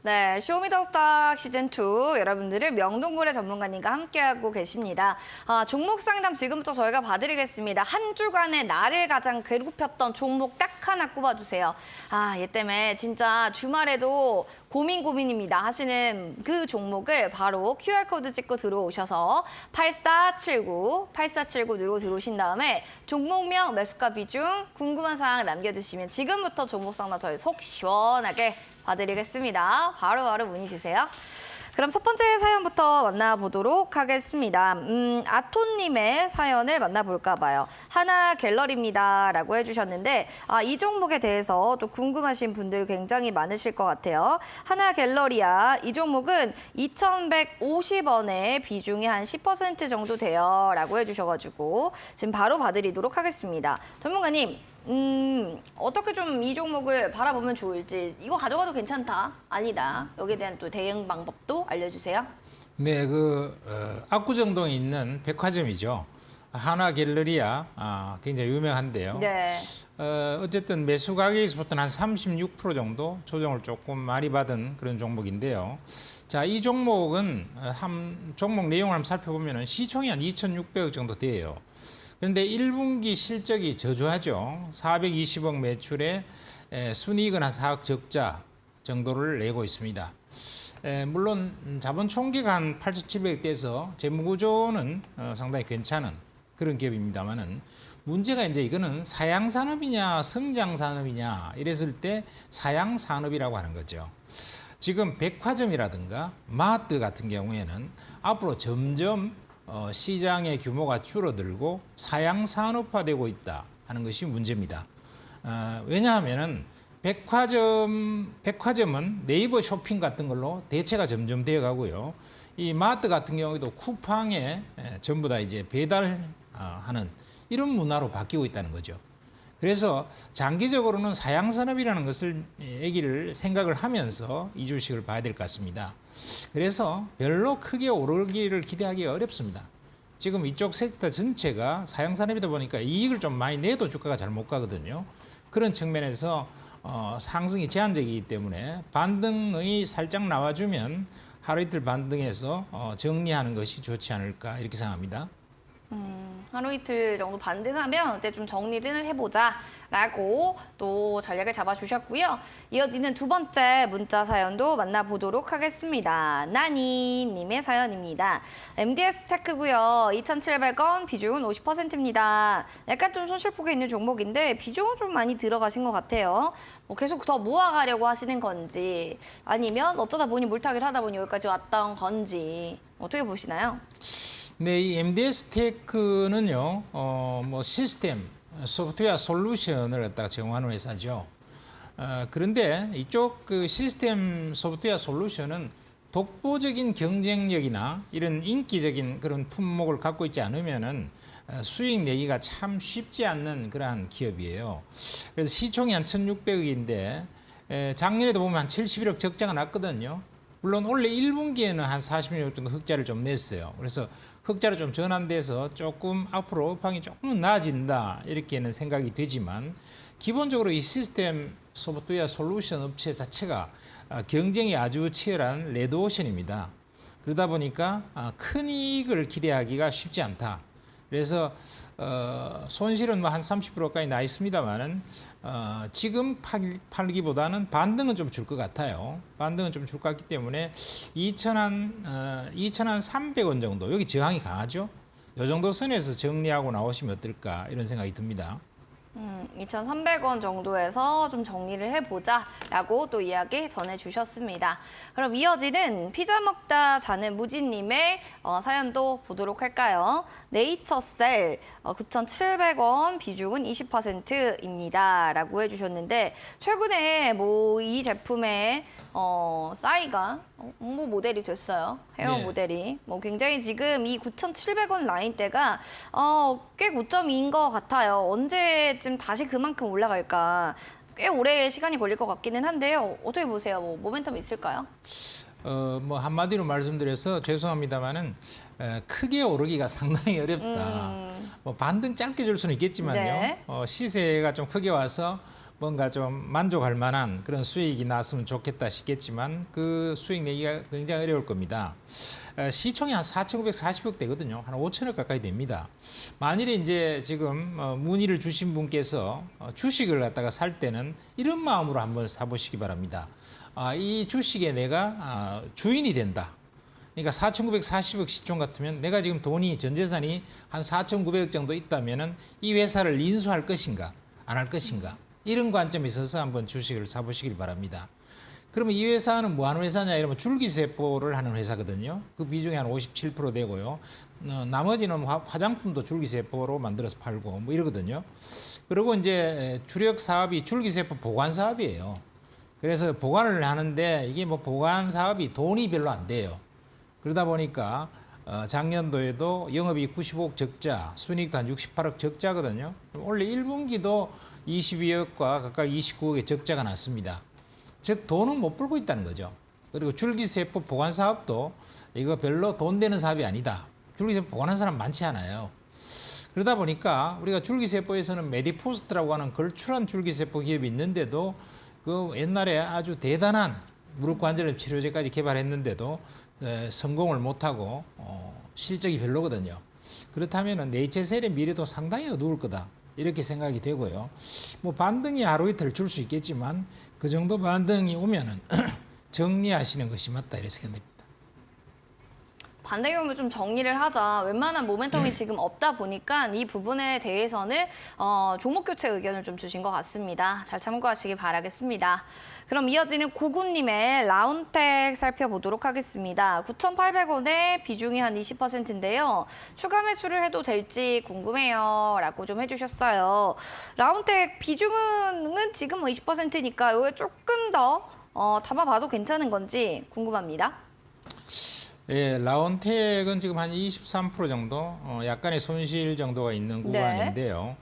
네, 쇼미더스탁 시즌2 여러분들을 명동고래 전문가님과 함께하고 계십니다. 종목 상담 지금부터 저희가 봐드리겠습니다. 한 주간에 나를 가장 괴롭혔던 종목 딱 하나 꼽아주세요. 얘 때문에 진짜 주말에도 고민입니다 하시는 그 종목을 바로 QR코드 찍고 들어오셔서 8479 누르고 들어오신 다음에 종목명, 매수가 비중, 궁금한 사항 남겨주시면 지금부터 종목 상담 저희 속 시원하게 봐드리겠습니다. 바로 문의 주세요. 그럼 첫 번째 사연부터 만나보도록 하겠습니다. 아토님의 사연을 만나볼까 봐요. 하나 갤러리입니다 라고 해주셨는데 이 종목에 대해서 또 궁금하신 분들 굉장히 많으실 것 같아요. 하나 갤러리아 이 종목은 2,150원에 비중이 한 10% 정도 돼요 라고 해주셔가지고 지금 바로 봐드리도록 하겠습니다. 전문가님 어떻게 좀 이 종목을 바라보면 좋을지, 이거 가져가도 괜찮다, 아니다, 여기에 대한 또 대응 방법도 알려주세요. 네, 압구정동에 있는 백화점이죠. 하나 갤러리아 굉장히 유명한데요. 네. 어쨌든 매수 가격에서부터는 한 36% 정도 조정을 조금 많이 받은 그런 종목인데요. 자, 이 종목은 종목 내용을 한번 살펴보면 시총이 한 2,600억 정도 돼요. 그런데 1분기 실적이 저조하죠. 420억 매출에 순이익은 한 4억 적자 정도를 내고 있습니다. 물론 자본 총계가 한 8,700억 돼서 재무구조는 상당히 괜찮은 그런 기업입니다만은 문제가 이제 이거는 사양산업이냐 성장산업이냐 이랬을 때 사양산업이라고 하는 거죠. 지금 백화점이라든가 마트 같은 경우에는 앞으로 점점 시장의 규모가 줄어들고 사양산업화되고 있다 하는 것이 문제입니다. 왜냐하면은 백화점은 네이버 쇼핑 같은 걸로 대체가 점점 되어 가고요. 이 마트 같은 경우에도 쿠팡에 전부 다 이제 배달하는 이런 문화로 바뀌고 있다는 거죠. 그래서 장기적으로는 사양산업이라는 것을 얘기를 생각을 하면서 이 주식을 봐야 될 것 같습니다. 그래서 별로 크게 오르기를 기대하기가 어렵습니다. 지금 이쪽 섹터 전체가 사양산업이다 보니까 이익을 좀 많이 내도 주가가 잘 못 가거든요. 그런 측면에서 상승이 제한적이기 때문에 반등이 살짝 나와주면 하루 이틀 반등해서 정리하는 것이 좋지 않을까 이렇게 생각합니다. 하루 이틀 정도 반등하면 그때 좀 정리를 해보자 라고 또 전략을 잡아주셨고요. 이어지는 두 번째 문자 사연도 만나보도록 하겠습니다. 나니님의 사연입니다. MDS 테크고요. 2,700원, 비중은 50%입니다. 약간 좀 손실폭에 있는 종목인데 비중은 좀 많이 들어가신 것 같아요. 계속 더 모아가려고 하시는 건지 아니면 어쩌다 보니 물타기를 하다 보니 여기까지 왔던 건지 어떻게 보시나요? 네, 이 MDS 테크는요, 시스템, 소프트웨어 솔루션을 갖다가 제공하는 회사죠. 그런데 이쪽 시스템 소프트웨어 솔루션은 독보적인 경쟁력이나 이런 인기적인 그런 품목을 갖고 있지 않으면은 수익 내기가 참 쉽지 않는 그러한 기업이에요. 그래서 시총이 한 1,600억인데 작년에도 보면 한 71억 적자가 났거든요. 물론 올해 1분기에는 한 40억 정도 흑자를 좀 냈어요. 그래서 흑자로 좀 전환돼서 조금 앞으로 업황이 조금은 나아진다 이렇게는 생각이 되지만 기본적으로 이 시스템 소프트웨어 솔루션 업체 자체가 경쟁이 아주 치열한 레드오션입니다. 그러다 보니까 큰 이익을 기대하기가 쉽지 않다. 그래서 손실은 뭐 한 30%까지 나 있습니다만은 지금 팔기보다는 반등은 좀 줄 것 같아요. 반등은 좀 줄 것 같기 때문에 2,300원 정도, 여기 저항이 강하죠. 이 정도 선에서 정리하고 나오시면 어떨까 이런 생각이 듭니다. 2,300원 정도에서 좀 정리를 해보자 라고 또 이야기 전해주셨습니다. 그럼 이어지는 피자 먹다 자는 무진님의 사연도 보도록 할까요? 네이처셀 9,700원, 비중은 20%입니다 라고 해주셨는데 최근에 이 제품의 싸이가 홍보 모델이 됐어요. 헤어 네. 모델이. 굉장히 지금 이 9,700원 라인대가 꽤 고점인 것 같아요. 언제쯤 다시 그만큼 올라갈까? 꽤 오래 시간이 걸릴 것 같기는 한데요. 어떻게 보세요? 모멘텀 있을까요? 한마디로 말씀드려서 죄송합니다만은 크게 오르기가 상당히 어렵다. 반등 짧게 줄 수는 있겠지만요. 네. 시세가 좀 크게 와서 뭔가 좀 만족할 만한 그런 수익이 났으면 좋겠다 싶겠지만 그 수익 내기가 굉장히 어려울 겁니다. 시총이 한 4,940억 되거든요. 한 5천억 가까이 됩니다. 만일에 이제 지금 문의를 주신 분께서 주식을 갖다가 살 때는 이런 마음으로 한번 사보시기 바랍니다. 이 주식에 내가 주인이 된다. 그러니까 4,940억 시총 같으면 내가 지금 돈이 전 재산이 한 4,900억 정도 있다면은 이 회사를 인수할 것인가 안 할 것인가 이런 관점에 있어서 한번 주식을 사보시길 바랍니다. 그러면 이 회사는 뭐 하는 회사냐 이러면 줄기세포를 하는 회사거든요. 그 비중이 한 57% 되고요. 나머지는 화장품도 줄기세포로 만들어서 팔고 뭐 이러거든요. 그리고 이제 주력 사업이 줄기세포 보관 사업이에요. 그래서 보관을 하는데 이게 뭐 보관 사업이 돈이 별로 안 돼요. 그러다 보니까 작년도에도 영업이익 95억 적자, 순이익도 한 68억 적자거든요. 원래 1분기도 22억과 각각 29억의 적자가 났습니다. 즉 돈은 못 벌고 있다는 거죠. 그리고 줄기세포 보관 사업도 이거 별로 돈 되는 사업이 아니다. 줄기세포 보관하는 사람 많지 않아요. 그러다 보니까 우리가 줄기세포에서는 메디포스트라고 하는 걸출한 줄기세포 기업이 있는데도 그 옛날에 아주 대단한 무릎관절염 치료제까지 개발했는데도 성공을 못하고 실적이 별로거든요. 그렇다면 네이처셀의 미래도 상당히 어두울 거다. 이렇게 생각이 되고요. 뭐 반등이 하루 이틀 줄 수 있겠지만 그 정도 반등이 오면은 정리하시는 것이 맞다 이렇게 생각됩니다. 반대 경우 좀 정리를 하자. 웬만한 모멘텀이 지금 없다 보니까 이 부분에 대해서는 종목 교체 의견을 좀 주신 것 같습니다. 잘 참고하시기 바라겠습니다. 그럼 이어지는 고구님의 라운텍 살펴보도록 하겠습니다. 9,800원에 비중이 한 20%인데요. 추가 매수를 해도 될지 궁금해요. 라고 좀 해주셨어요. 라운텍 비중은 지금 뭐 20%니까 이게 조금 더 담아봐도 괜찮은 건지 궁금합니다. 예, 라운텍은 지금 한 23% 정도, 약간의 손실 정도가 있는 구간인데요.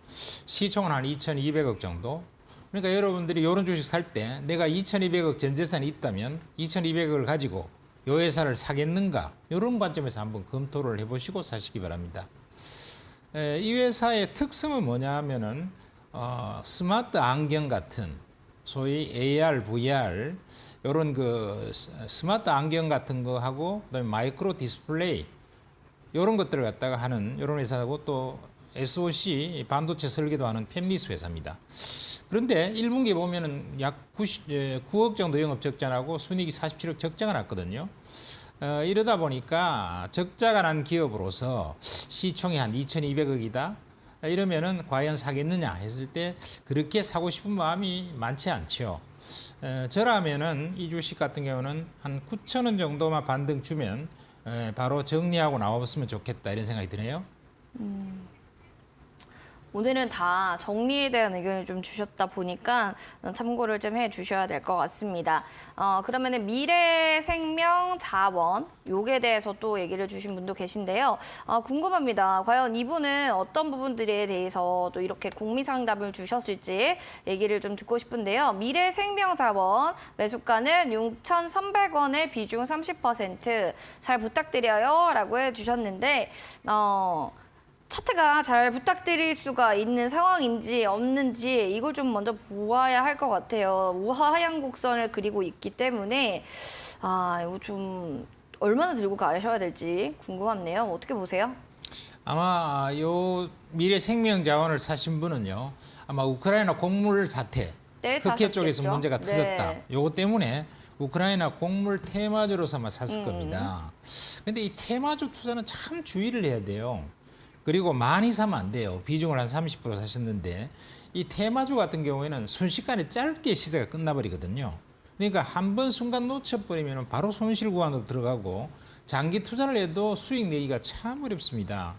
시총은 한 2,200억 정도. 그러니까 여러분들이 이런 주식 살 때 내가 2,200억 전 재산이 있다면 2,200억을 가지고 이 회사를 사겠는가? 이런 관점에서 한번 검토를 해보시고 사시기 바랍니다. 이 회사의 특성은 뭐냐 하면은 스마트 안경 같은 소위 AR, VR 이런 그 스마트 안경 같은 거 하고 그다음에 마이크로 디스플레이 이런 것들을 갖다가 하는 이런 회사고 또 SOC 반도체 설계도 하는 팹리스 회사입니다. 그런데 1분기에 보면은 약 9억 정도 영업 적자 나고 순이익이 47억 적자가 났거든요. 이러다 보니까 적자가 난 기업으로서 시총이 한 2,200억이다. 이러면은 과연 사겠느냐 했을 때 그렇게 사고 싶은 마음이 많지 않죠. 저라면은 이 주식 같은 경우는 한 9,000원 정도만 반등 주면 바로 정리하고 나와봤으면 좋겠다 이런 생각이 드네요. 오늘은 다 정리에 대한 의견을 좀 주셨다 보니까 참고를 좀 해주셔야 될 것 같습니다. 그러면은 미래생명자원 요게 대해서 또 얘기를 주신 분도 계신데요. 궁금합니다. 과연 이분은 어떤 부분들에 대해서 또 이렇게 공미상담을 주셨을지 얘기를 좀 듣고 싶은데요. 미래생명자원 매수가는 6,300원에 비중 30% 잘 부탁드려요 라고 해주셨는데 차트가 잘 부탁드릴 수가 있는 상황인지 없는지 이걸 좀 먼저 보아야 할 것 같아요. 우하향 곡선을 그리고 있기 때문에 이거 좀 얼마나 들고 가셔야 될지 궁금하네요. 어떻게 보세요? 아마 요 미래생명자원을 사신 분은요. 아마 우크라이나 곡물 사태, 네, 흑해 쪽에서 사셨겠죠? 문제가 터졌다. 네. 요거 때문에 우크라이나 곡물 테마주로서 아마 샀을 겁니다. 근데 이 테마주 투자는 참 주의를 해야 돼요. 그리고 많이 사면 안 돼요. 비중을 한 30% 사셨는데 이 테마주 같은 경우에는 순식간에 짧게 시세가 끝나버리거든요. 그러니까 한 번 순간 놓쳐버리면 바로 손실 구간으로 들어가고 장기 투자를 해도 수익 내기가 참 어렵습니다.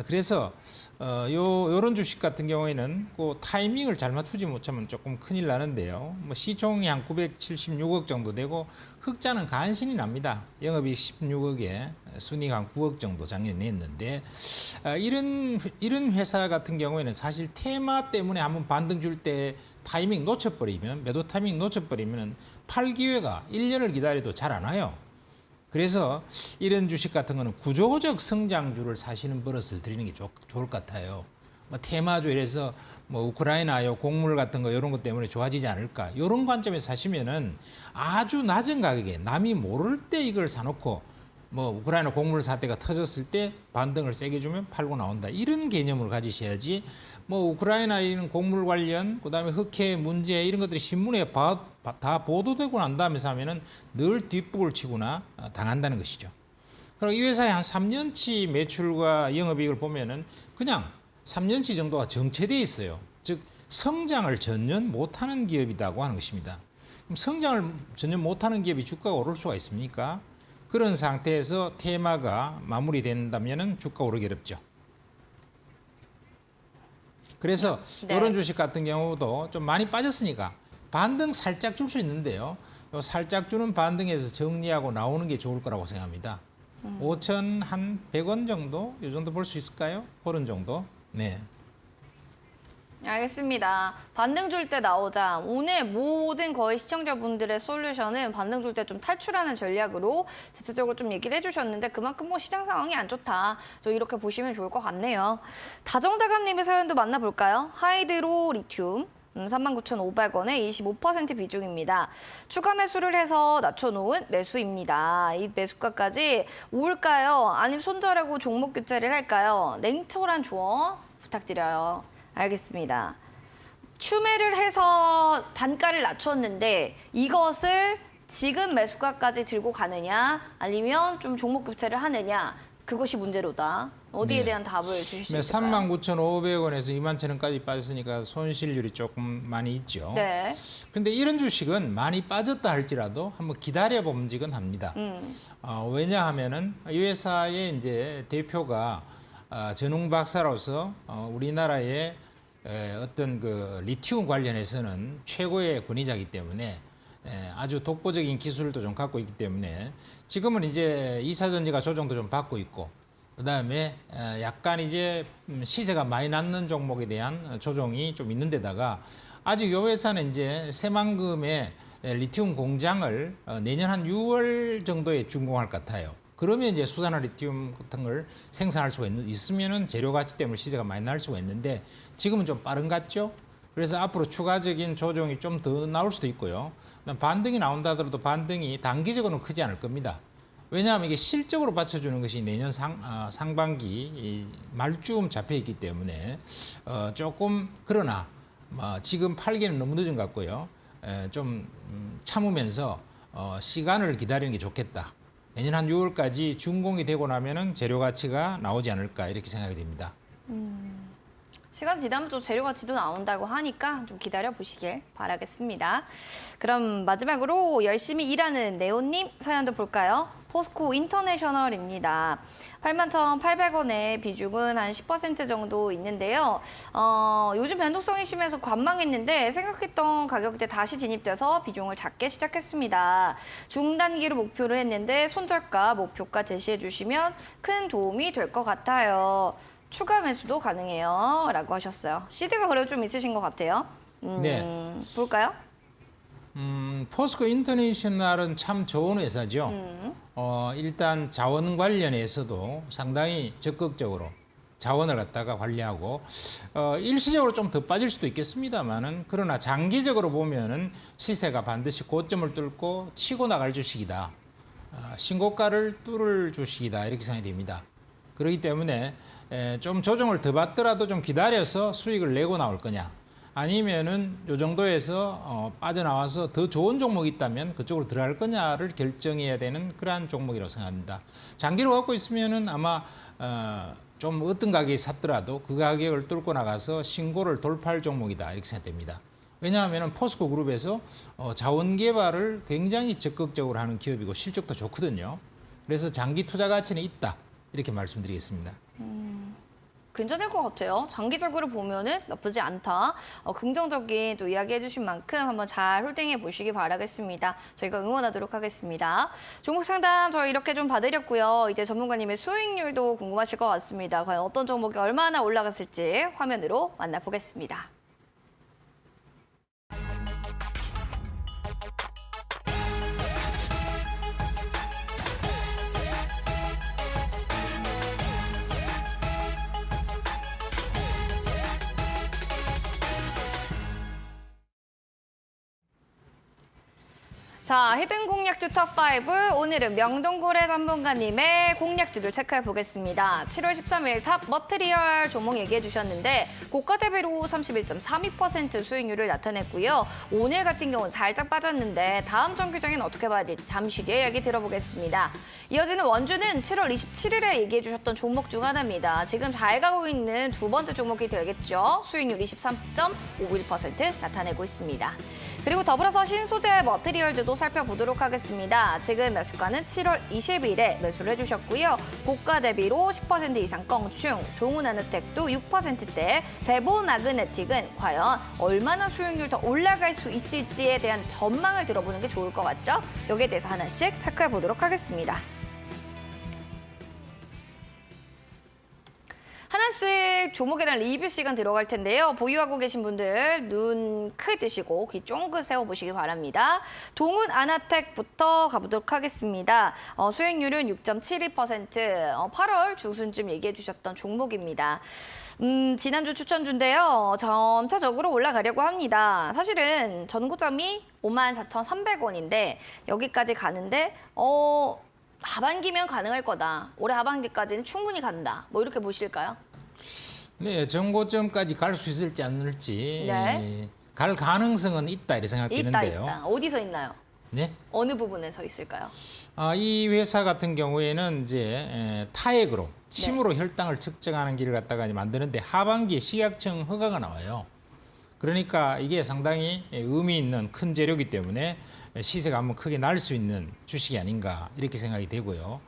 그래서 요런 주식 같은 경우에는 그 타이밍을 잘 맞추지 못하면 조금 큰일 나는데요. 뭐 시총이 한 976억 정도 되고 흑자는 간신히 납니다. 영업이익 16억에 순이익 한 9억 정도 작년에 냈는데 이런 회사 같은 경우에는 사실 테마 때문에 한번 반등 줄 때 타이밍 놓쳐버리면 매도 타이밍 놓쳐버리면 팔 기회가 1년을 기다려도 잘 안 와요. 그래서 이런 주식 같은 거는 구조적 성장주를 사시는 버릇을 들이는 게 좋을 것 같아요. 뭐 테마주 이래서 뭐 우크라이나요 곡물 같은 거 이런 것 때문에 좋아지지 않을까 이런 관점에서 사시면은 아주 낮은 가격에 남이 모를 때 이걸 사놓고 뭐 우크라이나 곡물 사태가 터졌을 때 반등을 세게 주면 팔고 나온다 이런 개념을 가지셔야지 뭐 우크라이나 이런 곡물 관련 그다음에 흑해 문제 이런 것들이 신문에 다 보도되고 난 다음에 사면은 늘 뒷북을 치거나 당한다는 것이죠. 그리고 이 회사의 한 3년치 매출과 영업이익을 보면은 그냥 3년치 정도가 정체돼 있어요. 즉 성장을 전혀 못하는 기업이라고 하는 것입니다. 그럼 성장을 전혀 못하는 기업이 주가가 오를 수가 있습니까? 그런 상태에서 테마가 마무리된다면은 주가 오르기 어렵죠. 그래서 네. 이런 주식 같은 경우도 좀 많이 빠졌으니까 반등 살짝 줄 수 있는데요. 요 살짝 주는 반등에서 정리하고 나오는 게 좋을 거라고 생각합니다. 5,100원 정도? 이 정도 볼 수 있을까요? 그런 정도? 네. 알겠습니다. 반등 줄 때 나오자. 오늘 모든 거의 시청자분들의 솔루션은 반등 줄 때 좀 탈출하는 전략으로 대체적으로 좀 얘기를 해주셨는데 그만큼 뭐 시장 상황이 안 좋다. 저 이렇게 보시면 좋을 것 같네요. 다정다감님의 사연도 만나볼까요? 하이드로 리튬. 39,500원에 25% 비중입니다. 추가 매수를 해서 낮춰놓은 매수입니다. 이 매수가까지 올까요? 아니면 손절하고 종목 교체를 할까요? 냉철한 조언 부탁드려요. 알겠습니다. 추매를 해서 단가를 낮췄는데 이것을 지금 매수가까지 들고 가느냐 아니면 좀 종목 교체를 하느냐 그것이 문제로다. 어디에 네. 대한 답을 주실 수 있을까요? 39,500원에서 21,000원까지 빠졌으니까 손실률이 조금 많이 있죠. 네. 그런데 이런 주식은 많이 빠졌다 할지라도 한번 기다려 봄직은 합니다. 왜냐하면은 이 회사의 이제 대표가 전웅 박사로서 우리나라의 어떤 그 리튬 관련해서는 최고의 권위자이기 때문에 아주 독보적인 기술도 좀 갖고 있기 때문에 지금은 이제 2차 전지가 조정도 좀 받고 있고 그다음에 약간 이제 시세가 많이 낮는 종목에 대한 조정이 좀 있는 데다가 아직 이 회사는 이제 새만금의 리튬 공장을 내년 한 6월 정도에 준공할 것 같아요. 그러면 이제 수산화 리튬 같은 걸 생산할 수가 있으면은 재료 가치 때문에 시세가 많이 날 수가 있는데 지금은 좀 빠른 것 같죠? 그래서 앞으로 추가적인 조정이 좀 더 나올 수도 있고요. 반등이 나온다 하더라도 반등이 단기적으로는 크지 않을 겁니다. 왜냐하면 이게 실적으로 받쳐주는 것이 내년 상반기 말쯤 잡혀 있기 때문에 조금 그러나 지금 팔기는 너무 늦은 것 같고요. 좀 참으면서 시간을 기다리는 게 좋겠다. 내년 한 6월까지 준공이 되고 나면은 재료 가치가 나오지 않을까 이렇게 생각이 됩니다. 시간 지나면 또 재료 가치도 나온다고 하니까 좀 기다려 보시길 바라겠습니다. 그럼 마지막으로 열심히 일하는 네오님 사연도 볼까요? 포스코 인터내셔널입니다. 81,800원의 비중은 한 10% 정도 있는데요. 요즘 변동성이 심해서 관망했는데 생각했던 가격대 다시 진입돼서 비중을 작게 시작했습니다. 중단기로 목표를 했는데 손절가, 목표가 제시해 주시면 큰 도움이 될 것 같아요. 추가 매수도 가능해요. 라고 하셨어요. 시드가 그래도 좀 있으신 것 같아요. 네. 볼까요? 포스코 인터내셔널은 참 좋은 회사죠. 일단 자원 관련해서도 상당히 적극적으로 자원을 갖다가 관리하고 일시적으로 좀 더 빠질 수도 있겠습니다만은 그러나 장기적으로 보면은 시세가 반드시 고점을 뚫고 치고 나갈 주식이다. 신고가를 뚫을 주식이다 이렇게 생각이 됩니다. 그렇기 때문에 좀 조정을 더 받더라도 좀 기다려서 수익을 내고 나올 거냐 아니면은 요 정도에서 빠져나와서 더 좋은 종목이 있다면 그쪽으로 들어갈 거냐를 결정해야 되는 그러한 종목이라고 생각합니다. 장기로 갖고 있으면은 아마 좀 어떤 가격에 샀더라도 그 가격을 뚫고 나가서 신고를 돌파할 종목이다 이렇게 생각됩니다. 왜냐하면 포스코 그룹에서 자원 개발을 굉장히 적극적으로 하는 기업이고 실적도 좋거든요. 그래서 장기 투자 가치는 있다 이렇게 말씀드리겠습니다. 괜찮을 것 같아요. 장기적으로 보면은 나쁘지 않다. 긍정적인 또 이야기 해주신 만큼 한번 잘 홀딩해 보시기 바라겠습니다. 저희가 응원하도록 하겠습니다. 종목 상담 저희 이렇게 좀 봐드렸고요. 이제 전문가님의 수익률도 궁금하실 것 같습니다. 과연 어떤 종목이 얼마나 올라갔을지 화면으로 만나보겠습니다. 자, 히든 공략주 탑5 오늘은 명동고래 전문가님의 공략주들 체크해 보겠습니다. 7월 13일 탑 머티리얼 종목 얘기해 주셨는데 고가 대비로 31.32% 수익률을 나타냈고요. 오늘 같은 경우는 살짝 빠졌는데 다음 정규장에는 어떻게 봐야 될지 잠시 뒤에 이야기 들어보겠습니다. 이어지는 원주는 7월 27일에 얘기해 주셨던 종목 중 하나입니다. 지금 잘 가고 있는 두 번째 종목이 되겠죠. 수익률 23.51% 나타내고 있습니다. 그리고 더불어서 신소재 머티리얼즈도 살펴보도록 하겠습니다. 지금 매수가는 7월 20일에 매수를 해주셨고요. 고가 대비로 10% 이상 껑충, 동훈나노텍도 6%대, 대보 마그네틱은 과연 얼마나 수익률 더 올라갈 수 있을지에 대한 전망을 들어보는 게 좋을 것 같죠? 여기에 대해서 하나씩 체크해 보도록 하겠습니다. 하나씩 조목에 대한 리뷰 시간 들어갈 텐데요. 보유하고 계신 분들 눈 크게 뜨시고 귀 쫑긋 세워보시기 바랍니다. 동훈 아나텍부터 가보도록 하겠습니다. 수익률은 6.72%, 8월 중순쯤 얘기해 주셨던 종목입니다. 지난주 추천주인데요. 점차적으로 올라가려고 합니다. 사실은 전고점이 54,300원인데 여기까지 가는데 하반기면 가능할 거다. 올해 하반기까지는 충분히 간다. 뭐 이렇게 보실까요? 네, 정고점까지 갈 수 있을지 않을지 네. 갈 가능성은 있다 이렇게 생각되는데요. 있다. 어디서 있나요? 네. 어느 부분에 서 있을까요? 이 회사 같은 경우에는 이제 타액으로 침으로 혈당을 측정하는 길을 갖다가 이제 만드는데 하반기에 식약청 허가가 나와요. 그러니까 이게 상당히 의미 있는 큰 재료이기 때문에 시세가 한번 크게 날 수 있는 주식이 아닌가 이렇게 생각이 되고요.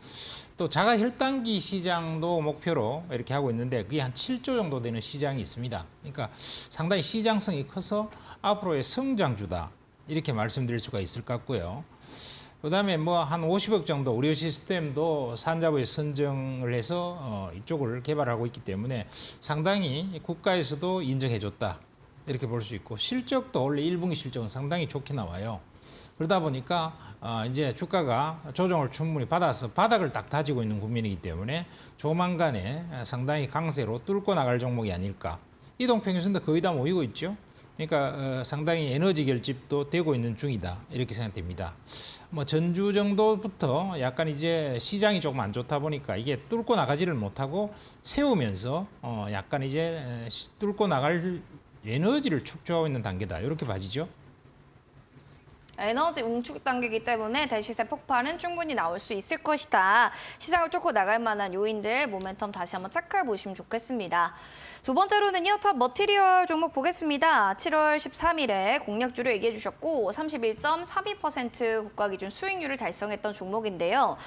또 자가 혈당기 시장도 목표로 이렇게 하고 있는데 그게 한 7조 정도 되는 시장이 있습니다. 그러니까 상당히 시장성이 커서 앞으로의 성장주다 이렇게 말씀드릴 수가 있을 것 같고요. 그다음에 뭐 한 50억 정도 의료 시스템도 산자부에 선정을 해서 이쪽을 개발하고 있기 때문에 상당히 국가에서도 인정해줬다 이렇게 볼 수 있고 실적도 원래 1분기 실적은 상당히 좋게 나와요. 그러다 보니까 이제 주가가 조정을 충분히 받아서 바닥을 딱 다지고 있는 국면이기 때문에 조만간에 상당히 강세로 뚫고 나갈 종목이 아닐까. 이동평균선도 거의 다 모이고 있죠. 그러니까 상당히 에너지 결집도 되고 있는 중이다 이렇게 생각됩니다. 뭐 전주 정도부터 약간 이제 시장이 조금 안 좋다 보니까 이게 뚫고 나가지를 못하고 세우면서 약간 이제 뚫고 나갈 에너지를 축적하고 있는 단계다 이렇게 봐지죠. 에너지 웅축 단계이기 때문에 대시세 폭발은 충분히 나올 수 있을 것이다. 시장을 쫓고 나갈 만한 요인들, 모멘텀 다시 한번 체크해 보시면 좋겠습니다. 두 번째로는요, 탑 머티리얼 종목 보겠습니다. 7월 13일에 공략주를 얘기해 주셨고 31.32% 국가 기준 수익률을 달성했던 종목인데요.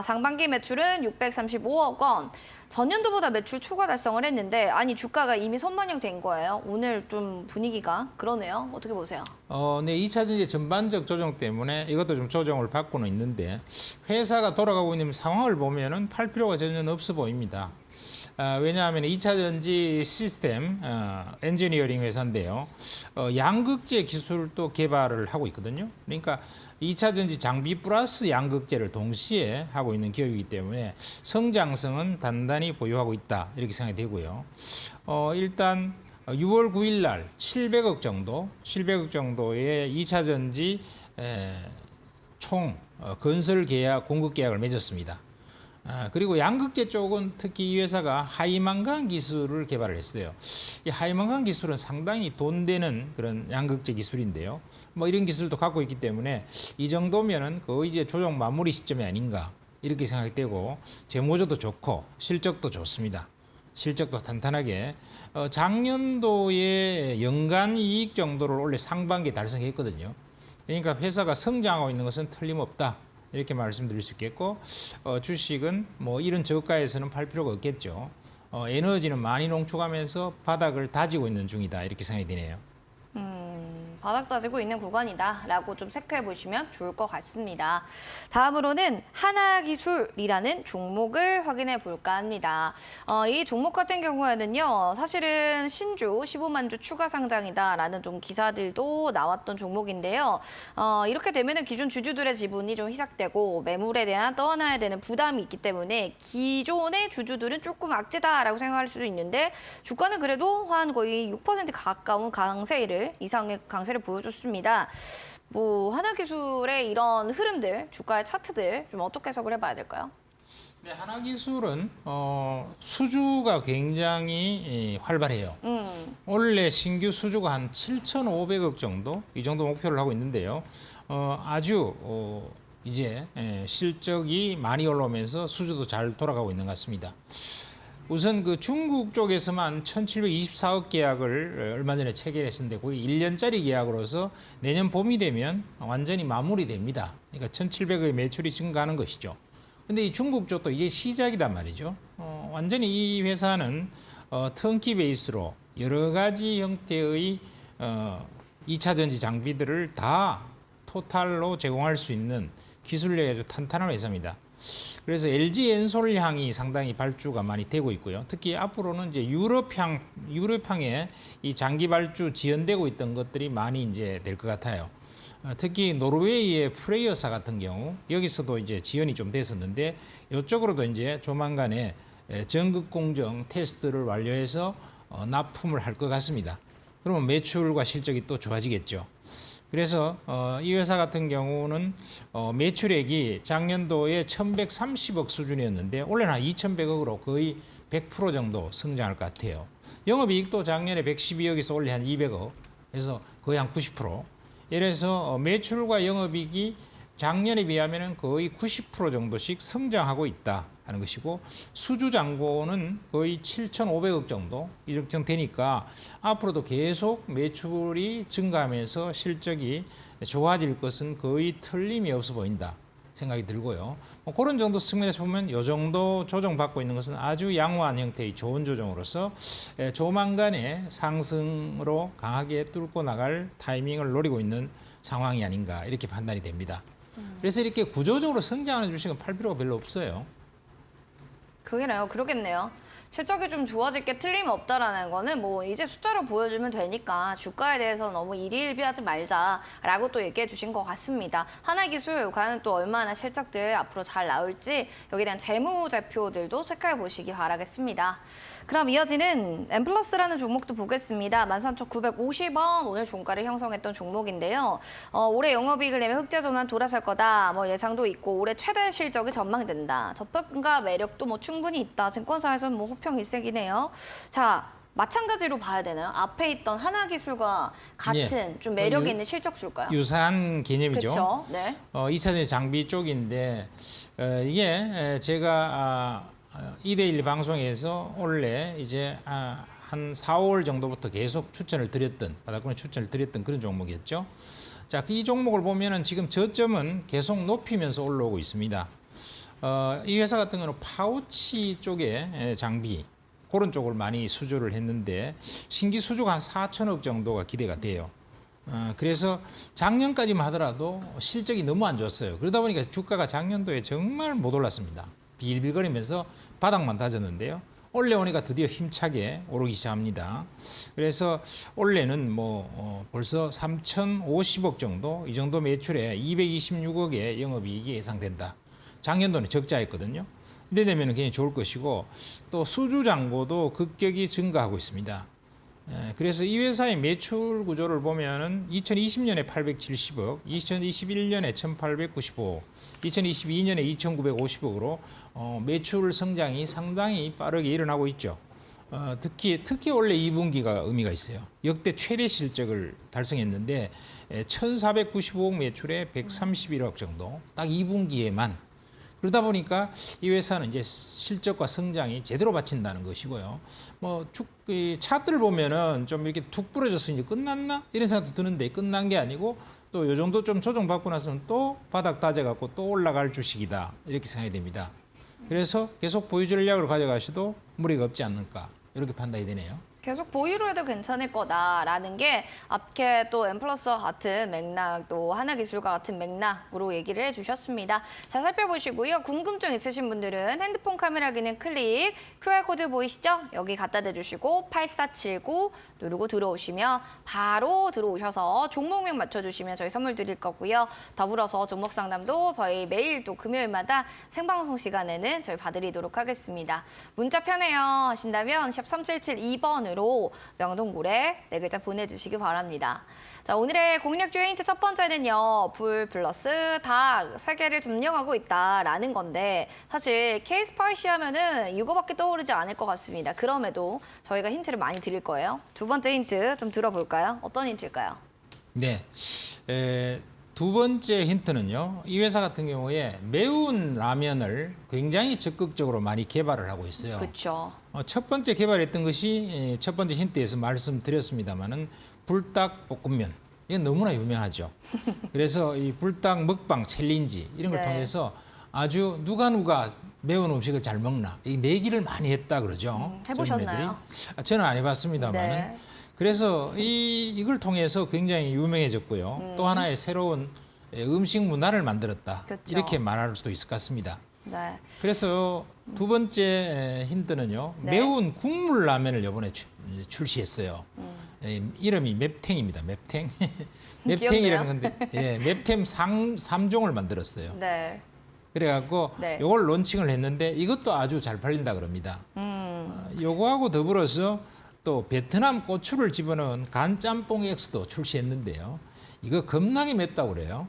상반기 매출은 635억 원. 전년도보다 매출 초과 달성을 했는데 아니 주가가 이미 손반영된 거예요. 오늘 좀 분위기가 그러네요. 어떻게 보세요? 네, 2차 전지 전반적 조정 때문에 이것도 좀 조정을 받고는 있는데 회사가 돌아가고 있는 상황을 보면은 팔 필요가 전혀 없어 보입니다. 왜냐하면 2차 전지 시스템 엔지니어링 회사인데요. 양극재 기술도 개발을 하고 있거든요. 그러니까 2차 전지 장비 플러스 양극재를 동시에 하고 있는 기업이기 때문에 성장성은 단단히 보유하고 있다 이렇게 생각이 되고요. 일단 6월 9일 날 700억 정도의 2차 전지 총 건설 계약, 공급 계약을 맺었습니다. 그리고 양극재 쪽은 특히 이 회사가 하이망간 기술을 개발을 했어요. 이 하이망간 기술은 상당히 돈 되는 그런 양극재 기술인데요. 뭐 이런 기술도 갖고 있기 때문에 이 정도면은 거의 이제 조정 마무리 시점이 아닌가 이렇게 생각이 되고 재무조도 좋고 실적도 좋습니다. 실적도 탄탄하게 작년도에 연간 이익 정도를 원래 상반기에 달성했거든요. 그러니까 회사가 성장하고 있는 것은 틀림없다. 이렇게 말씀드릴 수 있겠고 주식은 뭐 이런 저가에서는 팔 필요가 없겠죠. 에너지는 많이 농축하면서 바닥을 다지고 있는 중이다 이렇게 생각이 되네요. 바닥 다지고 있는 구간이다라고 좀 체크해 보시면 좋을 것 같습니다. 다음으로는 하나기술이라는 종목을 확인해 볼까 합니다. 이 종목 같은 경우에는요, 사실은 신주 15만 주 추가 상장이다라는 좀 기사들도 나왔던 종목인데요. 이렇게 되면은 기존 주주들의 지분이 좀 희석되고 매물에 대한 떠나야 되는 부담이 있기 때문에 기존의 주주들은 조금 악재다라고 생각할 수도 있는데 주가는 그래도 한 거의 6% 가까운 이상의 강세를 형태를 보여줬습니다. 뭐 하나기술의 이런 흐름들, 주가의 차트들 좀 어떻게 해석을 해봐야 될까요? 네, 하나기술은 수주가 굉장히 활발해요. 원래 신규 수주가 한 7,500억 정도 이 정도 목표를 하고 있는데요. 아주 이제 실적이 많이 올라오면서 수주도 잘 돌아가고 있는 것 같습니다. 우선 그 중국 쪽에서만 1,724억 계약을 얼마 전에 체결했었는데 거기 1년짜리 계약으로서 내년 봄이 되면 완전히 마무리됩니다. 그러니까 1,700억의 매출이 증가하는 것이죠. 근데 이 중국 쪽도 이게 시작이단 말이죠. 완전히 이 회사는 턴키 베이스로 여러 가지 형태의 2차 전지 장비들을 다 토탈로 제공할 수 있는 기술력이 아주 탄탄한 회사입니다. 그래서 LG 엔솔향이 상당히 발주가 많이 되고 있고요. 특히 앞으로는 이제 유럽향에 이 장기 발주 지연되고 있던 것들이 많이 이제 될 것 같아요. 특히 노르웨이의 프레이어사 같은 경우 여기서도 이제 지연이 좀 됐었는데 이쪽으로도 이제 조만간에 전극 공정 테스트를 완료해서 납품을 할 것 같습니다. 그러면 매출과 실적이 또 좋아지겠죠. 그래서 이 회사 같은 경우는 매출액이 작년도에 1,130억 수준이었는데 올해는 한 2,100억으로 거의 100% 정도 성장할 것 같아요. 영업이익도 작년에 112억에서 올해 한 200억, 그래서 거의 한 90%. 이래서 매출과 영업이익이 작년에 비하면 거의 90% 정도씩 성장하고 있다 하는 것이고 수주 잔고는 거의 7,500억 정도 이정 되니까 앞으로도 계속 매출이 증가하면서 실적이 좋아질 것은 거의 틀림이 없어 보인다 생각이 들고요. 그런 정도 측면에서 보면 이 정도 조정받고 있는 것은 아주 양호한 형태의 좋은 조정으로서 조만간에 상승으로 강하게 뚫고 나갈 타이밍을 노리고 있는 상황이 아닌가 이렇게 판단이 됩니다. 그래서 이렇게 구조적으로 성장하는 주식은 팔 필요가 별로 없어요. 그러겠네요. 실적이 좀 좋아질 게 틀림없다라는 거는 뭐 이제 숫자로 보여주면 되니까 주가에 대해서 너무 일희일비하지 말자라고 또 얘기해 주신 것 같습니다. 하나기술 과연 또 얼마나 실적들 앞으로 잘 나올지 여기에 대한 재무제표들도 체크해 보시기 바라겠습니다. 그럼 이어지는 엠플러스라는 종목도 보겠습니다. 13,950원 오늘 종가를 형성했던 종목인데요. 올해 영업이익을 내면 흑자 전환 돌아설 거다. 뭐 예상도 있고 올해 최대 실적이 전망된다. 저평가 매력도 뭐 충분히 있다. 증권사에서는 뭐 호평 일색이네요. 자, 마찬가지로 봐야 되나요? 앞에 있던 하나기술과 같은 좀 매력 있는 실적 줄까요? 유사한 개념이죠. 그렇죠. 네. 2차 전지 장비 쪽인데 이게 제가 2대1 방송에서 원래 이제 한 4, 5월 정도부터 계속 바닥권에 추천을 드렸던 그런 종목이었죠. 자, 이 종목을 보면은 지금 저점은 계속 높이면서 올라오고 있습니다. 이 회사 같은 경우는 파우치 쪽의 장비 그런 쪽을 많이 수주를 했는데 신규 수주가 한 4천억 정도가 기대가 돼요. 그래서 작년까지만 하더라도 실적이 너무 안 좋았어요. 그러다 보니까 주가가 작년도에 정말 못 올랐습니다. 빌빌거리면서 바닥만 다졌는데요. 올해 오니까 드디어 힘차게 오르기 시작합니다. 그래서 올해는 벌써 3,050억 정도, 이 정도 매출에 226억의 영업이익이 예상된다. 작년도는 적자였거든요. 이래 되면 굉장히 좋을 것이고 또 수주 잔고도 급격히 증가하고 있습니다. 그래서 이 회사의 매출 구조를 보면은 2020년에 870억, 2021년에 1,895억, 2022년에 2,950억으로 매출 성장이 상당히 빠르게 일어나고 있죠. 특히 원래 2분기가 의미가 있어요. 역대 최대 실적을 달성했는데 1,495억 매출에 131억 정도, 딱 2분기에만. 그러다 보니까 이 회사는 이제 실적과 성장이 제대로 받친다는 것이고요. 차트를 보면은 좀 이렇게 툭 부러져서 이제 끝났나? 이런 생각도 드는데 끝난 게 아니고 또 요 정도 좀 조정받고 나서는 또 바닥 다져갖고 또 올라갈 주식이다. 이렇게 생각이 됩니다. 그래서 계속 보유 전략으로 가져가셔도 무리가 없지 않을까. 이렇게 판단이 되네요. 계속 보유로 해도 괜찮을 거다라는 게 앞에 또 엠플러스와 같은 맥락, 또 하나기술과 같은 맥락으로 얘기를 해주셨습니다. 잘 살펴보시고요. 궁금증 있으신 분들은 핸드폰 카메라 기능 클릭, QR코드 보이시죠? 여기 갖다 대주시고 8479 누르고 들어오시면 바로 들어오셔서 종목명 맞춰주시면 저희 선물 드릴 거고요. 더불어서 종목 상담도 저희 매일 또 금요일마다 생방송 시간에는 저희 봐드리도록 하겠습니다. 문자 편해요 하신다면 샵 3772번으로 번호로 명동굴에 네 글자 보내주시기 바랍니다. 자, 오늘의 공략 힌트 첫 번째는요. 불 플러스 닭 세 개를 점령하고 있다라는 건데 사실 K-스파이시 하면은 이거밖에 떠오르지 않을 것 같습니다. 그럼에도 저희가 힌트를 많이 드릴 거예요. 두 번째 힌트 좀 들어볼까요? 어떤 힌트일까요? 네. 두 번째 힌트는요. 이 회사 같은 경우에 매운 라면을 굉장히 적극적으로 많이 개발을 하고 있어요. 그렇죠. 첫 번째 개발했던 것이 첫 번째 힌트에서 말씀드렸습니다마는 불닭볶음면. 이건 너무나 유명하죠. 그래서 이 불닭 먹방 챌린지 이런 걸 네. 통해서 아주 누가 매운 음식을 잘 먹나 이 내기를 많이 했다 그러죠. 해보셨나요? 젊은이들이. 저는 안 해봤습니다만은. 네. 그래서 이걸 통해서 굉장히 유명해졌고요. 또 하나의 새로운 음식 문화를 만들었다. 그렇죠. 이렇게 말할 수도 있을 것 같습니다. 네. 그래서 두 번째 힌트는요. 네. 매운 국물 라면을 이번에 출시했어요. 이름이 맵탱입니다. 맵탱. 맵탱이라는 건데 맵탱 3종을 만들었어요. 네. 그래갖고 네. 요걸 론칭을 했는데 이것도 아주 잘 팔린다 그럽니다. 요거하고 더불어서 또 베트남 고추를 집어넣은 간짬뽕 X도 출시했는데요. 이거 겁나게 맵다고 그래요.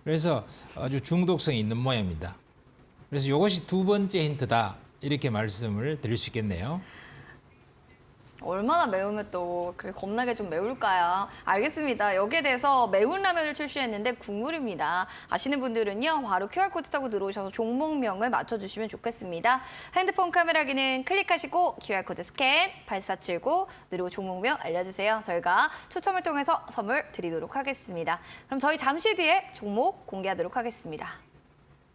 그래서 아주 중독성이 있는 모양입니다. 그래서 이것이 두 번째 힌트다. 이렇게 말씀을 드릴 수 있겠네요. 얼마나 매우면 또 그렇게 겁나게 좀 매울까요? 알겠습니다. 여기에 대해서 매운 라면을 출시했는데 국물입니다. 아시는 분들은요. 바로 QR코드 타고 들어오셔서 종목명을 맞춰주시면 좋겠습니다. 핸드폰 카메라 기능 클릭하시고 QR코드 스캔 8479 누르고 종목명 알려주세요. 저희가 추첨을 통해서 선물 드리도록 하겠습니다. 그럼 저희 잠시 뒤에 종목 공개하도록 하겠습니다.